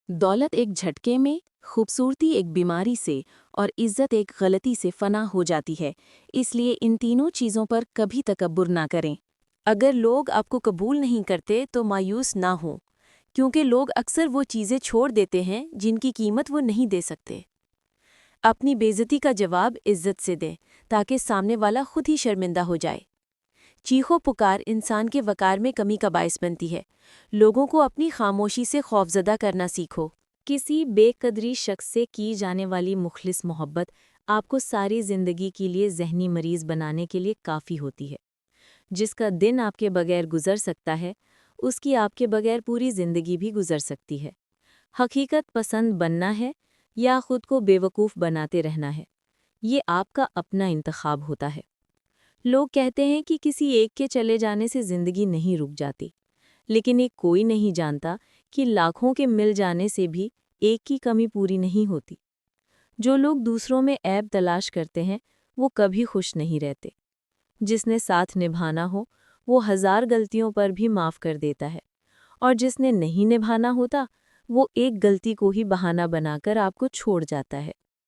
दौलत एक झटके में, खूबसूरती एक बीमारी से और इज्जत एक गलती से फना हो जाती है। इसलिए इन तीनों चीज़ों पर कभी तकब्बुर ना करें। अगर लोग आपको कबूल नहीं करते तो मायूस ना हो, क्योंकि लोग अक्सर वो चीज़ें छोड़ देते हैं जिनकी कीमत वो नहीं दे सकते। अपनी बेइज्जती का जवाब इज्जत से दें, ताकि सामने वाला खुद ही शर्मिंदा हो जाए। चीखो पुकार इंसान के वकार में कमी का बायस बनती है। लोगों को अपनी खामोशी से खौफजदा करना सीखो। किसी बेकदरी शख्स से की जाने वाली मुखलिस मोहब्बत आपको सारी ज़िंदगी के लिए ज़हनी मरीज बनाने के लिए काफ़ी होती है। जिसका दिन आपके बगैर गुजर सकता है, उसकी आपके बगैर पूरी ज़िंदगी भी गुजर सकती है। हकीकत पसंद बनना है या खुद को बेवकूफ़ बनाते रहना है, ये आपका अपना इंतखाब होता है। लोग कहते हैं कि किसी एक के चले जाने से ज़िंदगी नहीं रुक जाती, लेकिन एक कोई नहीं जानता कि लाखों के मिल जाने से भी एक की कमी पूरी नहीं होती। जो लोग दूसरों में ऐब तलाश करते हैं, वो कभी खुश नहीं रहते। जिसने साथ निभाना हो, वो 1000 गलतियों पर भी माफ़ कर देता है, और जिसने नहीं निभाना होता, वो एक गलती को ही बहाना बनाकर आपको छोड़ जाता है।